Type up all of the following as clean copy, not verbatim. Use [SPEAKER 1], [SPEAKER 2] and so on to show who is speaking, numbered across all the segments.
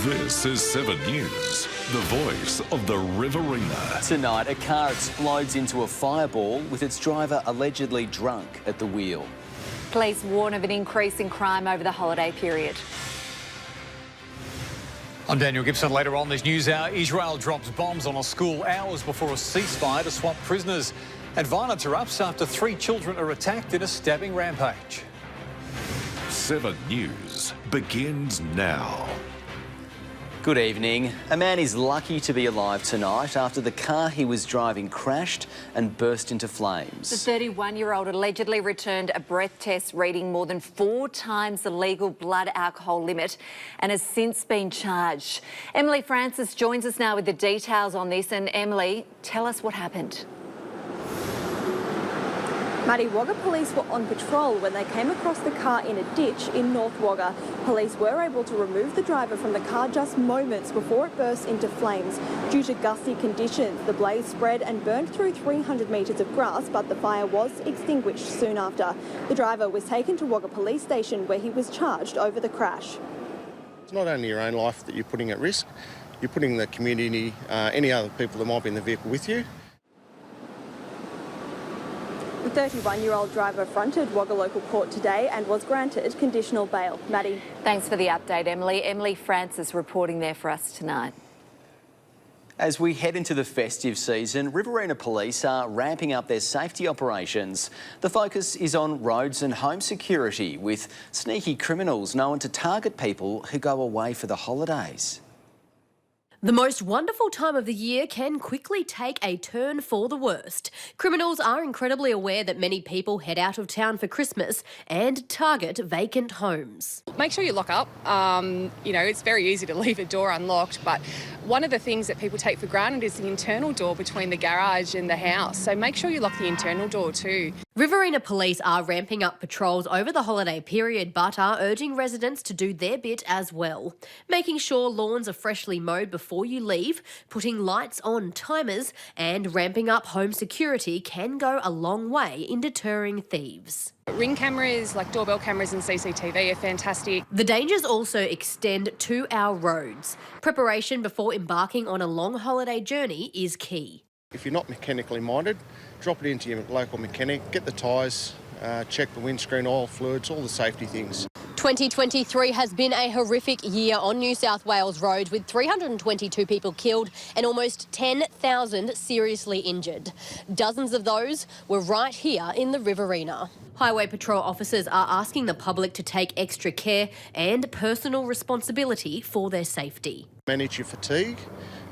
[SPEAKER 1] This is 7 News, the voice of the Riverina.
[SPEAKER 2] Tonight, a car explodes into a fireball with its driver allegedly drunk at the wheel.
[SPEAKER 3] Police warn of an increase in crime over the holiday period.
[SPEAKER 4] I'm Daniel Gibson. Later on this news hour, Israel drops bombs on a school hours before a ceasefire to swap prisoners. And violence erupts after 3 children are attacked in a stabbing rampage.
[SPEAKER 1] 7 News begins now.
[SPEAKER 2] Good evening. A man is lucky to be alive tonight after the car he was driving crashed and burst into flames.
[SPEAKER 3] The 31-year-old allegedly returned a breath test reading more than 4 times the legal blood alcohol limit and has since been charged. Emily Francis joins us now with the details on this. And Emily, tell us what happened.
[SPEAKER 5] Wagga Wagga police were on patrol when they came across the car in a ditch in North Wagga. Police were able to remove the driver from the car just moments before it burst into flames. Due to gusty conditions, the blaze spread and burned through 300 metres of grass, but the fire was extinguished soon after. The driver was taken to Wagga Police Station where he was charged over the crash.
[SPEAKER 6] It's not only your own life that you're putting at risk, you're putting the community, any other people that might be in the vehicle with you.
[SPEAKER 5] The 31-year-old driver fronted Wagga Local Court today and was granted conditional bail. Maddie.
[SPEAKER 3] Thanks for the update, Emily. Emily Francis reporting there for us tonight.
[SPEAKER 2] As we head into the festive season, Riverina police are ramping up their safety operations. The focus is on roads and home security, with sneaky criminals known to target people who go away for the holidays.
[SPEAKER 7] The most wonderful time of the year can quickly take a turn for the worst. Criminals are incredibly aware that many people head out of town for Christmas and target vacant homes.
[SPEAKER 8] Make sure you lock up. It's very easy to leave a door unlocked, but one of the things that people take for granted is the internal door between the garage and the house. So make sure you lock the internal door too.
[SPEAKER 7] Riverina police are ramping up patrols over the holiday period, but are urging residents to do their bit as well. Making sure lawns are freshly mowed before you leave, putting lights on timers, and ramping up home security can go a long way in deterring thieves.
[SPEAKER 8] Ring cameras, like doorbell cameras and CCTV, are fantastic.
[SPEAKER 7] The dangers also extend to our roads. Preparation before embarking on a long holiday journey is key.
[SPEAKER 6] If you're not mechanically minded, drop it into your local mechanic, get the tyres, check the windscreen oil, fluids, all the safety things.
[SPEAKER 7] 2023 has been a horrific year on New South Wales roads, with 322 people killed and almost 10,000 seriously injured. Dozens of those were right here in the Riverina. Highway Patrol officers are asking the public to take extra care and personal responsibility for their safety.
[SPEAKER 6] Manage your fatigue,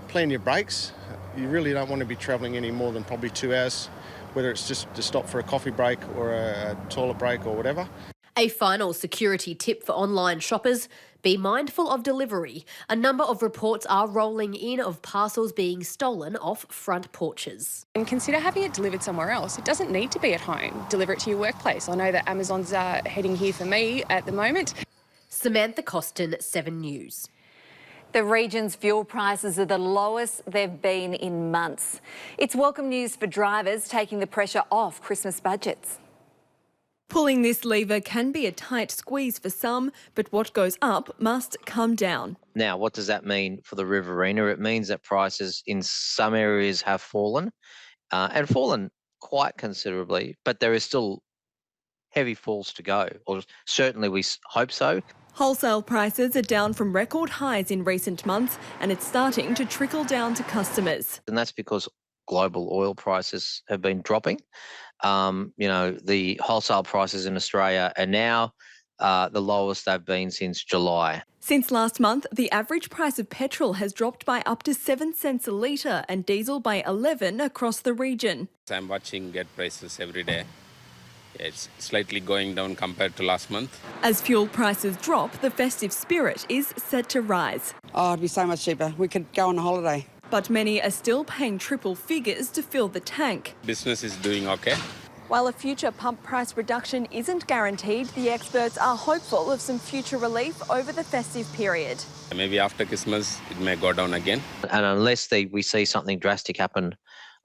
[SPEAKER 6] plan your breaks. You really don't want to be travelling any more than probably 2 hours, whether it's just to stop for a coffee break or a toilet break or whatever.
[SPEAKER 7] A final security tip for online shoppers: be mindful of delivery. A number of reports are rolling in of parcels being stolen off front porches.
[SPEAKER 8] And consider having it delivered somewhere else. It doesn't need to be at home. Deliver it to your workplace. I know that Amazon's heading here for me at the moment.
[SPEAKER 7] Samantha Costin, 7 News.
[SPEAKER 3] The region's fuel prices are the lowest they've been in months. It's welcome news for drivers, taking the pressure off Christmas budgets.
[SPEAKER 9] Pulling this lever can be a tight squeeze for some, but what goes up must come down.
[SPEAKER 10] Now, what does that mean for the Riverina? It means that prices in some areas have fallen and fallen quite considerably, but there is still heavy falls to go, or certainly we hope so.
[SPEAKER 9] Wholesale prices are down from record highs in recent months, and it's starting to trickle down to customers.
[SPEAKER 10] And that's because global oil prices have been dropping. The wholesale prices in Australia are now the lowest they've been since July.
[SPEAKER 9] Since last month, the average price of petrol has dropped by up to 7 cents a litre and diesel by 11 across the region.
[SPEAKER 11] I'm watching gas prices every day. It's slightly going down compared to last month.
[SPEAKER 9] As fuel prices drop, the festive spirit is set to rise.
[SPEAKER 12] Oh, it'd be so much cheaper. We could go on a holiday.
[SPEAKER 9] But many are still paying triple figures to fill the tank.
[SPEAKER 11] Business is doing okay.
[SPEAKER 5] While a future pump price reduction isn't guaranteed, the experts are hopeful of some future relief over the festive period.
[SPEAKER 11] Maybe after Christmas, it may go down again.
[SPEAKER 10] And unless we see something drastic happen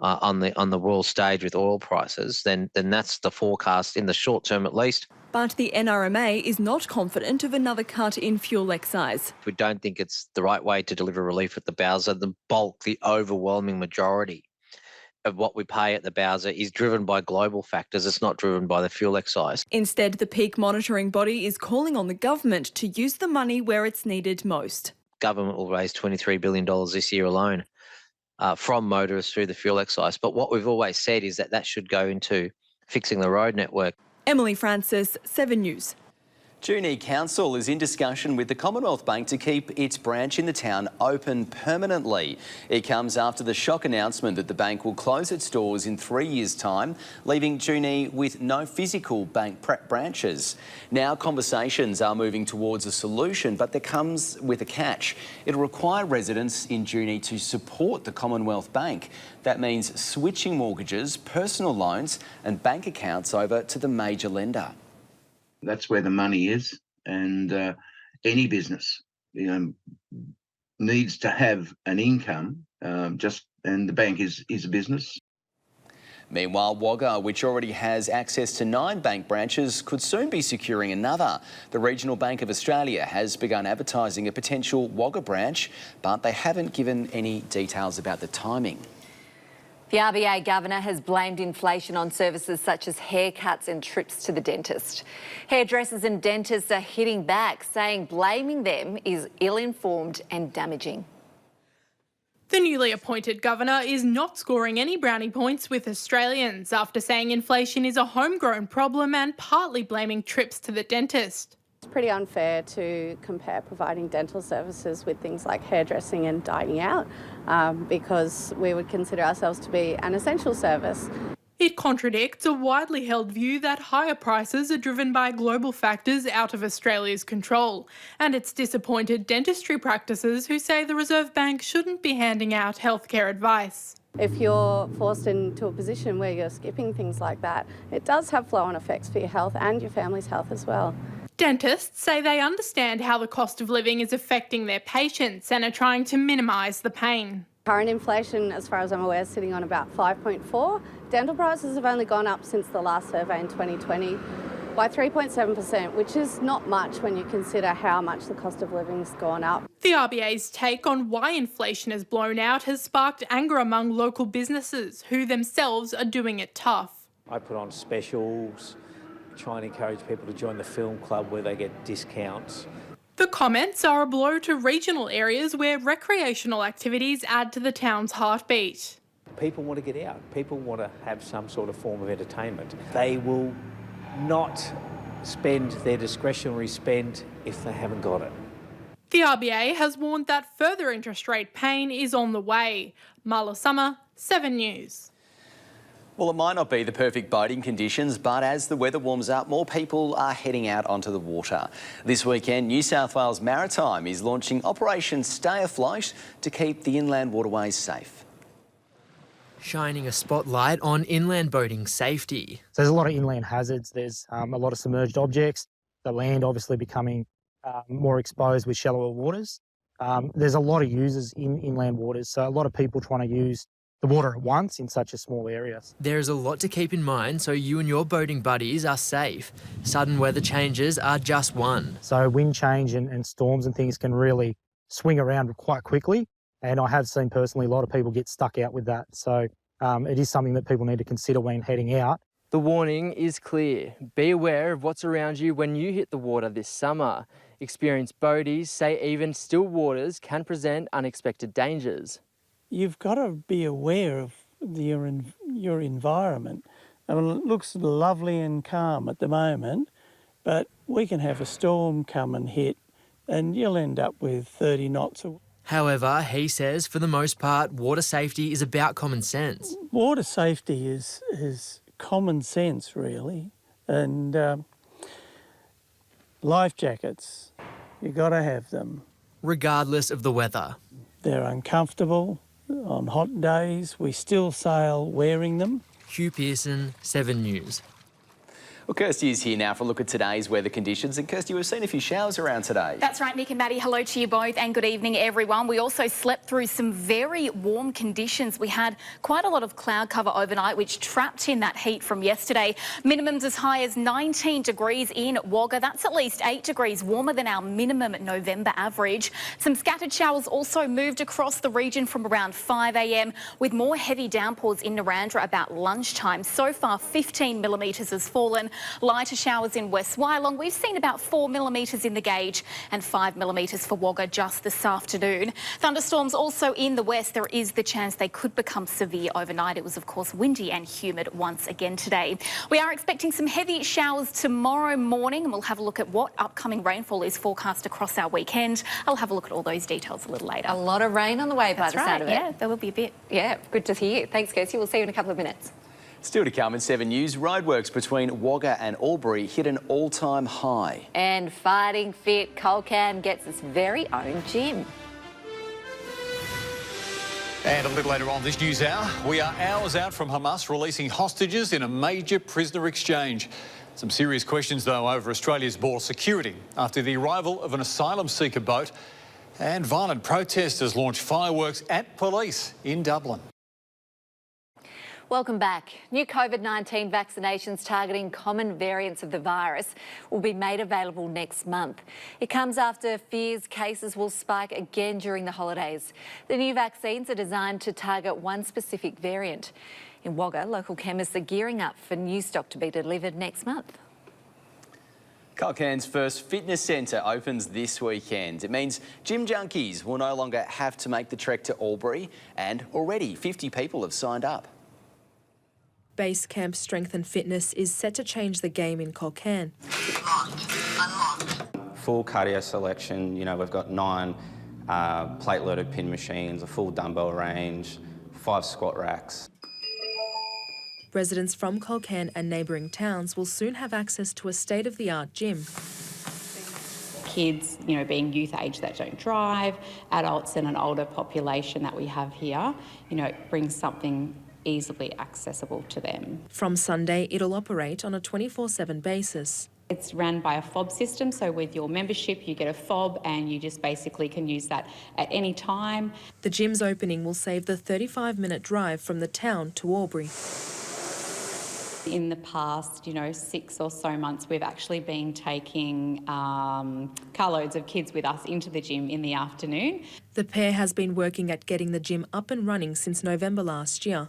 [SPEAKER 10] on the world stage with oil prices, then that's the forecast in the short term at least.
[SPEAKER 9] But the NRMA is not confident of another cut in fuel excise.
[SPEAKER 10] We don't think it's the right way to deliver relief at the Bowser. The bulk, the overwhelming majority of what we pay at the Bowser is driven by global factors. It's not driven by the fuel excise.
[SPEAKER 9] Instead, the peak monitoring body is calling on the government to use the money where it's needed most.
[SPEAKER 10] Government will raise $23 billion this year alone from motorists through the fuel excise. But what we've always said is that that should go into fixing the road network.
[SPEAKER 9] Emily Francis, 7 News.
[SPEAKER 2] Junee Council is in discussion with the Commonwealth Bank to keep its branch in the town open permanently. It comes after the shock announcement that the bank will close its doors in 3 years' time, leaving Junee with no physical bank branches. Now conversations are moving towards a solution, but there comes with a catch. It'll require residents in Junee to support the Commonwealth Bank. That means switching mortgages, personal loans and bank accounts over to the major lender.
[SPEAKER 13] That's where the money is, and any business, needs to have an income. And the bank is a business.
[SPEAKER 2] Meanwhile, Wagga, which already has access to 9 bank branches, could soon be securing another. The Regional Bank of Australia has begun advertising a potential Wagga branch, but they haven't given any details about the timing.
[SPEAKER 3] The RBA governor has blamed inflation on services such as haircuts and trips to the dentist. Hairdressers and dentists are hitting back, saying blaming them is ill-informed and damaging.
[SPEAKER 14] The newly appointed governor is not scoring any brownie points with Australians after saying inflation is a homegrown problem and partly blaming trips to the dentist.
[SPEAKER 15] It's pretty unfair to compare providing dental services with things like hairdressing and dining out because we would consider ourselves to be an essential service.
[SPEAKER 14] It contradicts a widely held view that higher prices are driven by global factors out of Australia's control, and it's disappointed dentistry practices who say the Reserve Bank shouldn't be handing out healthcare advice.
[SPEAKER 15] If you're forced into a position where you're skipping things like that, it does have flow-on effects for your health and your family's health as well.
[SPEAKER 14] Dentists say they understand how the cost of living is affecting their patients and are trying to minimise the pain.
[SPEAKER 15] Current inflation, as far as I'm aware, is sitting on about 5.4. Dental prices have only gone up since the last survey in 2020 by 3.7%, which is not much when you consider how much the cost of living's gone up.
[SPEAKER 14] The RBA's take on why inflation has blown out has sparked anger among local businesses who themselves are doing it tough.
[SPEAKER 16] I put on specials, try and encourage people to join the film club where they get discounts.
[SPEAKER 14] The comments are a blow to regional areas where recreational activities add to the town's heartbeat.
[SPEAKER 16] People want to get out. People want to have some sort of form of entertainment. They will not spend their discretionary spend if they haven't got it.
[SPEAKER 14] The RBA has warned that further interest rate pain is on the way. Marla Summer, 7 News.
[SPEAKER 2] Well, it might not be the perfect boating conditions, but as the weather warms up, more people are heading out onto the water. This weekend, New South Wales Maritime is launching Operation Stay Afloat to keep the inland waterways safe.
[SPEAKER 17] Shining a spotlight on inland boating safety.
[SPEAKER 18] So there's a lot of inland hazards. There's a lot of submerged objects. The land obviously becoming more exposed with shallower waters. There's a lot of users in inland waters, so a lot of people trying to use the water at once in such a small area.
[SPEAKER 17] There's a lot to keep in mind so you and your boating buddies are safe. Sudden weather changes are just one.
[SPEAKER 18] So wind change and storms and things can really swing around quite quickly. And I have seen personally a lot of people get stuck out with that. So it is something that people need to consider when heading out.
[SPEAKER 19] The warning is clear. Be aware of what's around you when you hit the water this summer. Experienced boaties say even still waters can present unexpected dangers.
[SPEAKER 20] You've got to be aware of your environment. I mean, it looks lovely and calm at the moment, but we can have a storm come and hit and you'll end up with 30 knots.
[SPEAKER 17] However, he says for the most part, water safety is about common sense.
[SPEAKER 20] Water safety is common sense, really. And life jackets, you've got to have them.
[SPEAKER 17] Regardless of the weather.
[SPEAKER 20] They're uncomfortable. On hot days, we still sail wearing them.
[SPEAKER 17] Hugh Pearson, 7 News.
[SPEAKER 2] Well, Kirsty is here now for a look at today's weather conditions. And Kirsty, we've seen a few showers around today.
[SPEAKER 21] That's right, Nick and Maddie. Hello to you both and good evening, everyone. We also slept through some very warm conditions. We had quite a lot of cloud cover overnight, which trapped in that heat from yesterday. Minimums as high as 19 degrees in Wagga. That's at least 8 degrees warmer than our minimum November average. Some scattered showers also moved across the region from around 5 a.m. with more heavy downpours in Narrandera about lunchtime. So far, 15 millimetres has fallen. Lighter showers in West Wyalong. We've seen about 4 millimetres in the gauge and 5 millimetres for Wagga just this afternoon. Thunderstorms also in the west. There is the chance they could become severe overnight. It was, of course, windy and humid once again today. We are expecting some heavy showers tomorrow morning, and we'll have a look at what upcoming rainfall is forecast across our weekend. I'll have a look at all those details a little later.
[SPEAKER 3] A lot of rain on the way by the sound of it.
[SPEAKER 21] Yeah, there will be a bit.
[SPEAKER 3] Yeah, good to hear. Thanks, Kirsty. We'll see you in a couple of minutes.
[SPEAKER 2] Still to come in 7 News, roadworks between Wagga and Albury hit an all-time high.
[SPEAKER 3] And fighting fit, Colcan gets its very own gym.
[SPEAKER 4] And a little later on this news hour, we are hours out from Hamas releasing hostages in a major prisoner exchange. Some serious questions, though, over Australia's border security after the arrival of an asylum seeker boat, and violent protesters launched fireworks at police in Dublin.
[SPEAKER 3] Welcome back. New COVID-19 vaccinations targeting common variants of the virus will be made available next month. It comes after fears cases will spike again during the holidays. The new vaccines are designed to target one specific variant. In Wagga, local chemists are gearing up for new stock to be delivered next month.
[SPEAKER 2] Colcan's first fitness centre opens this weekend. It means gym junkies will no longer have to make the trek to Albury, and already 50 people have signed up.
[SPEAKER 22] Base Camp Strength and Fitness is set to change the game in Colcan.
[SPEAKER 23] Full cardio selection, you know, we've got 9 plate-loaded pin machines, a full dumbbell range, 5 squat racks.
[SPEAKER 22] Residents from Colcan and neighbouring towns will soon have access to a state-of-the-art gym.
[SPEAKER 24] Kids, you know, being youth age that don't drive, adults and an older population that we have here, you know, it brings something easily accessible to them.
[SPEAKER 22] From Sunday, it'll operate on a 24/7 basis.
[SPEAKER 24] It's run by a fob system, so with your membership you get a fob and you just basically can use that at any time.
[SPEAKER 22] The gym's opening will save the 35-minute drive from the town to Albury.
[SPEAKER 24] In the past, you know, 6 or so months, we've actually been taking carloads of kids with us into the gym in the afternoon.
[SPEAKER 22] The pair has been working at getting the gym up and running since November last year.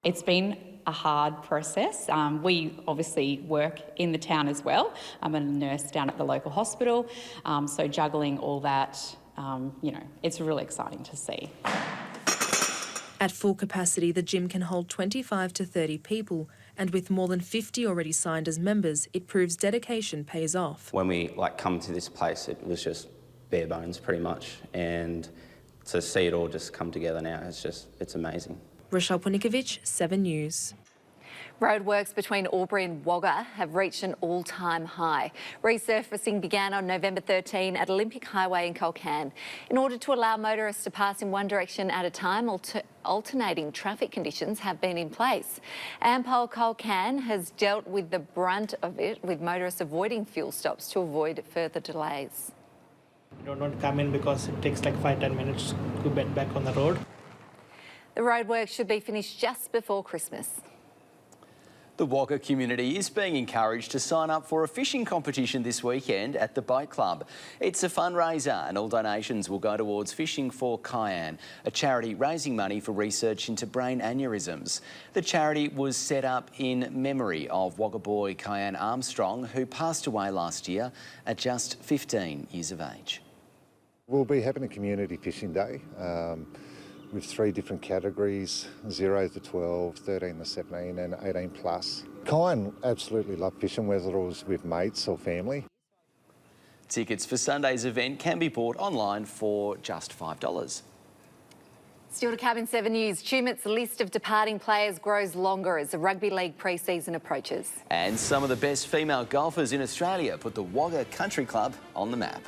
[SPEAKER 24] It's been a hard process. We obviously work in the town as well. I'm a nurse down at the local hospital, so juggling all that, you know, it's really exciting to see.
[SPEAKER 22] At full capacity, the gym can hold 25 to 30 people, and with more than 50 already signed as members, it proves dedication pays off.
[SPEAKER 23] When we come to this place, it was just bare bones pretty much, and to see it all just come together now, it's amazing.
[SPEAKER 22] Rochelle Punikovic, 7 News.
[SPEAKER 3] Roadworks between Albury and Wagga have reached an all-time high. Resurfacing began on November 13 at Olympic Highway in Colcan. In order to allow motorists to pass in one direction at a time, alternating traffic conditions have been in place. Ampol Colcan has dealt with the brunt of it, with motorists avoiding fuel stops to avoid further delays.
[SPEAKER 25] You don't come in because it takes like 5-10 minutes to get back on the road.
[SPEAKER 3] The roadworks should be finished just before Christmas.
[SPEAKER 2] The Wagga community is being encouraged to sign up for a fishing competition this weekend at the Boat Club. It's a fundraiser and all donations will go towards Fishing for Cayenne, a charity raising money for research into brain aneurysms. The charity was set up in memory of Wagga boy Cayenne Armstrong, who passed away last year at just 15 years of age.
[SPEAKER 26] We'll be having a community fishing day with 3 different categories, 0 to 12, 13 to 17 and 18 plus. Cayenne absolutely love fishing, whether it was with mates or family.
[SPEAKER 2] Tickets for Sunday's event can be bought online for just $5.
[SPEAKER 3] Still to come in 7 News, Tumit's list of departing players grows longer as the rugby league pre-season approaches.
[SPEAKER 2] And some of the best female golfers in Australia put the Wagga Country Club on the map.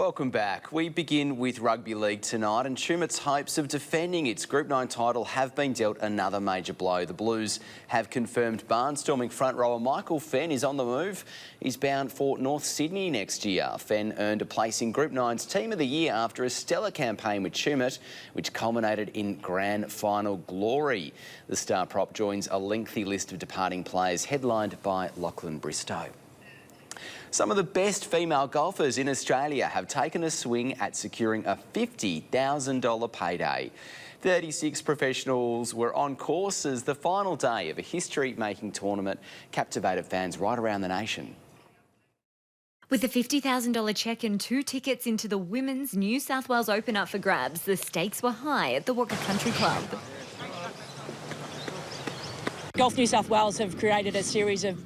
[SPEAKER 2] Welcome back. We begin with rugby league tonight, and Tumut's hopes of defending its Group 9 title have been dealt another major blow. The Blues have confirmed barnstorming front rower Michael Fenn is on the move. He's bound for North Sydney next year. Fenn earned a place in Group 9's Team of the Year after a stellar campaign with Tumut, which culminated in grand final glory. The star prop joins a lengthy list of departing players headlined by Lachlan Bristow. Some of the best female golfers in Australia have taken a swing at securing a $50,000 payday. 36 professionals were on course as the final day of a history-making tournament captivated fans right around the nation.
[SPEAKER 1] With a $50,000 cheque and 2 tickets into the Women's New South Wales Open up for grabs, the stakes were high at the Wagga Country Club.
[SPEAKER 5] Golf New South Wales have created a series of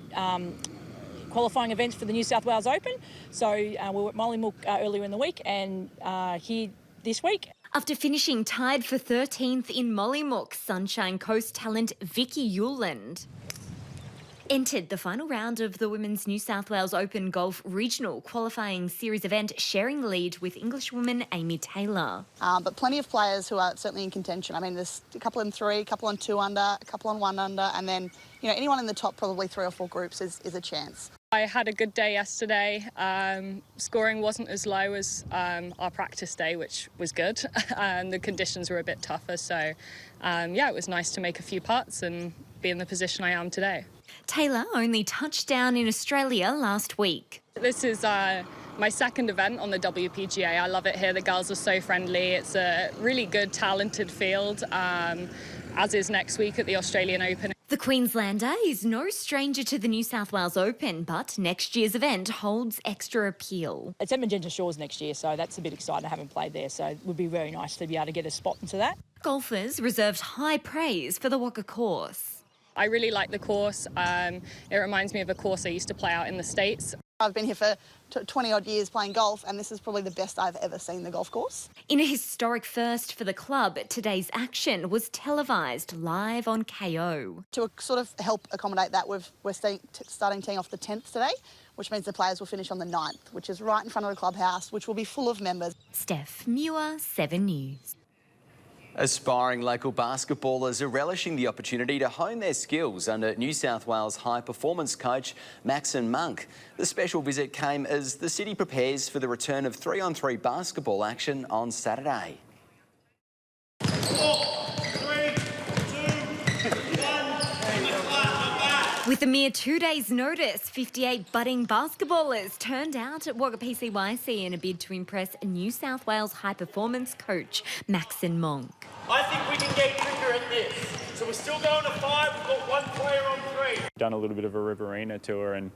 [SPEAKER 5] qualifying events for the New South Wales Open. So we were at Mollymook earlier in the week and here this week.
[SPEAKER 1] After finishing tied for 13th in Mollymook, Sunshine Coast talent Vicky Yuland entered the final round of the Women's New South Wales Open Golf Regional Qualifying Series event, sharing the lead with Englishwoman Amy Taylor.
[SPEAKER 6] But plenty of players who are certainly in contention. I mean, there's a couple in 3, a couple on 2 under, a couple on 1 under, and then, you know, anyone in the top probably 3 or 4 groups is a chance.
[SPEAKER 7] I had a good day yesterday. Scoring wasn't as low as our practice day, which was good. The conditions were a bit tougher, so yeah, it was nice to make a few putts and be in the position I am today.
[SPEAKER 1] Taylor only touched down in Australia last week.
[SPEAKER 7] This is my second event on the WPGA. I love it here. The girls are so friendly. It's a really good, talented field, as is next week at the Australian Open.
[SPEAKER 1] The Queenslander is no stranger to the New South Wales Open, but next year's event holds extra appeal.
[SPEAKER 5] It's at Magenta Shores next year, so that's a bit exciting. I haven't played there, so it would be very nice to be able to get a spot into that.
[SPEAKER 1] Golfers reserved high praise for the Wagga course.
[SPEAKER 7] I really like the course. It reminds me of a course I used to play out in the States.
[SPEAKER 6] I've been here for 20-odd years playing golf, and this is probably the best I've ever seen the golf course.
[SPEAKER 1] In a historic first for the club, today's action was televised live on KO.
[SPEAKER 6] To sort of help accommodate that, we're starting teeing off the 10th today, which means the players will finish on the 9th, which is right in front of the clubhouse, which will be full of members.
[SPEAKER 1] Steph Muir, 7 News.
[SPEAKER 2] Aspiring local basketballers are relishing the opportunity to hone their skills under New South Wales high performance coach Maxon Monk. The special visit came as the city prepares for the return of 3-on-3 basketball action on Saturday.
[SPEAKER 8] 4, 3, 2, 1.
[SPEAKER 1] With a mere 2 days' notice, 58 budding basketballers turned out at Wagga PCYC in a bid to impress New South Wales high performance coach Maxon Monk.
[SPEAKER 8] I think we can get quicker at this. So we're still going to 5, we've got 1 player on 3.
[SPEAKER 12] Done a little bit of a Riverina tour and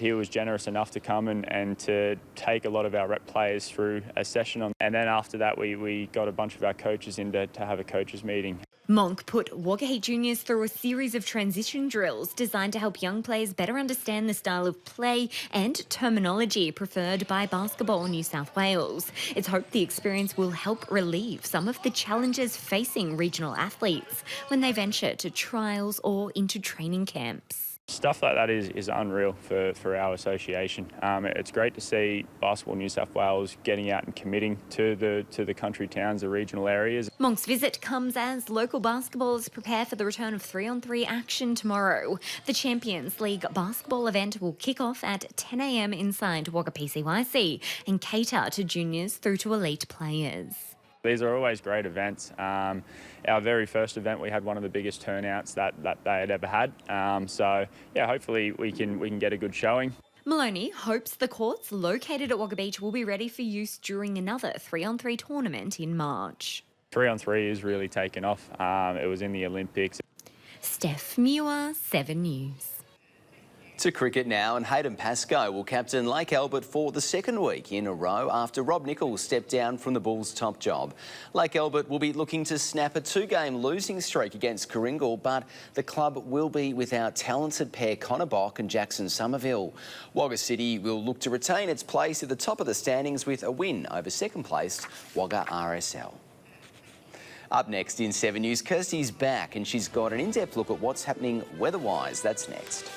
[SPEAKER 12] he was generous enough to come and to take a lot of our rep players through a session. And then after that we got a bunch of our coaches in to have a coaches meeting.
[SPEAKER 1] Monk put Wagga Heat Juniors through a series of transition drills designed to help young players better understand the style of play and terminology preferred by Basketball New South Wales. It's hoped the experience will help relieve some of the challenges facing regional athletes when they venture to trials or into training camps.
[SPEAKER 12] Stuff like that is unreal for our association. It's great to see Basketball New South Wales getting out and committing to the country towns, the regional areas.
[SPEAKER 1] Monk's visit comes as local basketballers prepare for the return of 3-on-3 action tomorrow. The Champions League basketball event will kick off at 10 a.m. inside Wagga PCYC and cater to juniors through to elite players.
[SPEAKER 12] These are always great events. Our very first event, we had one of the biggest turnouts that they had ever had. So, yeah, hopefully we can get a good showing.
[SPEAKER 1] Maloney hopes the courts located at Wagga Beach will be ready for use during another 3-on-3 tournament in March.
[SPEAKER 12] 3-on-3 is really taken off. It was in the Olympics.
[SPEAKER 1] Steph Muir, 7 News.
[SPEAKER 2] To cricket now, and Hayden Pascoe will captain Lake Albert for the second week in a row after Rob Nichols stepped down from the Bulls' top job. Lake Albert will be looking to snap a 2-game losing streak against Kooringal, but the club will be without talented pair Connor Bock and Jackson Somerville. Wagga City will look to retain its place at the top of the standings with a win over second-placed Wagga RSL. Up next in 7 News, Kirsty's back and she's got an in-depth look at what's happening weather-wise. That's next.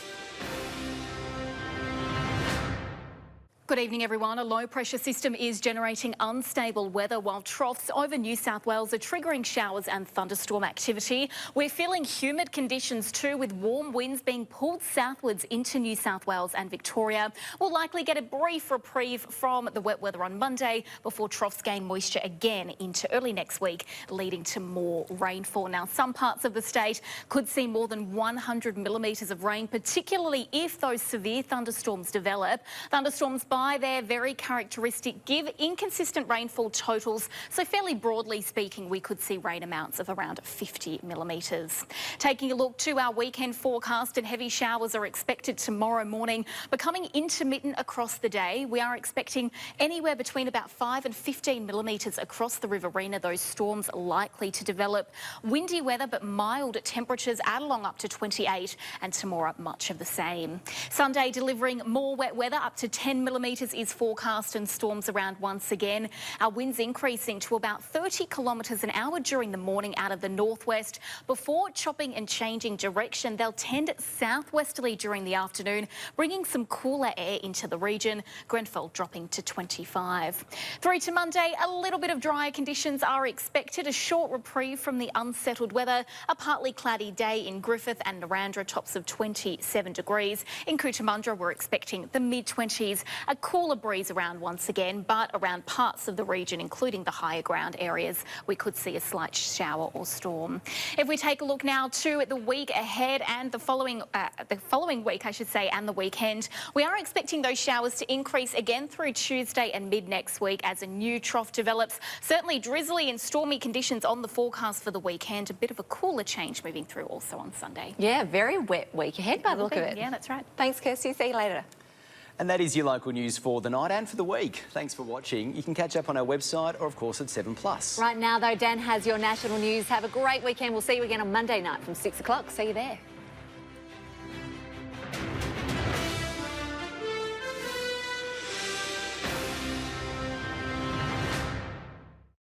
[SPEAKER 21] Good evening, everyone. A low-pressure system is generating unstable weather while troughs over New South Wales are triggering showers and thunderstorm activity. We're feeling humid conditions too, with warm winds being pulled southwards into New South Wales and Victoria. We'll likely get a brief reprieve from the wet weather on Monday before troughs gain moisture again into early next week, leading to more rainfall. Now, some parts of the state could see more than 100 millimetres of rain, particularly if those severe thunderstorms develop. Thunderstorms by their very characteristic give inconsistent rainfall totals, so fairly broadly speaking we could see rain amounts of around 50 millimetres. Taking a look to our weekend forecast, and heavy showers are expected tomorrow morning, becoming intermittent across the day. We are expecting anywhere between about 5 and 15 millimetres across the Riverina. Those storms likely to develop. Windy weather but mild temperatures at along up to 28, and tomorrow much of the same. Sunday delivering more wet weather, up to 10 millimetres is forecast, and storms around once again. Our winds increasing to about 30 kilometres an hour during the morning out of the northwest. Before chopping and changing direction, they'll tend southwesterly during the afternoon, bringing some cooler air into the region. Grenfell dropping to 25. Through to Monday, a little bit of drier conditions are expected. A short reprieve from the unsettled weather. A partly cloudy day in Griffith and Narrandera, tops of 27 degrees. In Cootamundra, we're expecting the mid-20s. A cooler breeze around once again, but around parts of the region, including the higher ground areas, we could see a slight shower or storm. If we take a look now to the week ahead and the following week, I should say, and the weekend, we are expecting those showers to increase again through Tuesday and mid next week as a new trough develops. Certainly drizzly and stormy conditions on the forecast for the weekend. A bit of a cooler change moving through also on Sunday.
[SPEAKER 3] Yeah, very wet week ahead by the look of it.
[SPEAKER 21] Yeah, that's right.
[SPEAKER 3] Thanks, Kirsty. See you later.
[SPEAKER 2] And that is your local news for the night and for the week. Thanks for watching. You can catch up on our website or, of course, at 7plus.
[SPEAKER 3] Right now, though, Dan has your national news. Have a great weekend. We'll see you again on Monday night from 6 o'clock. See you there.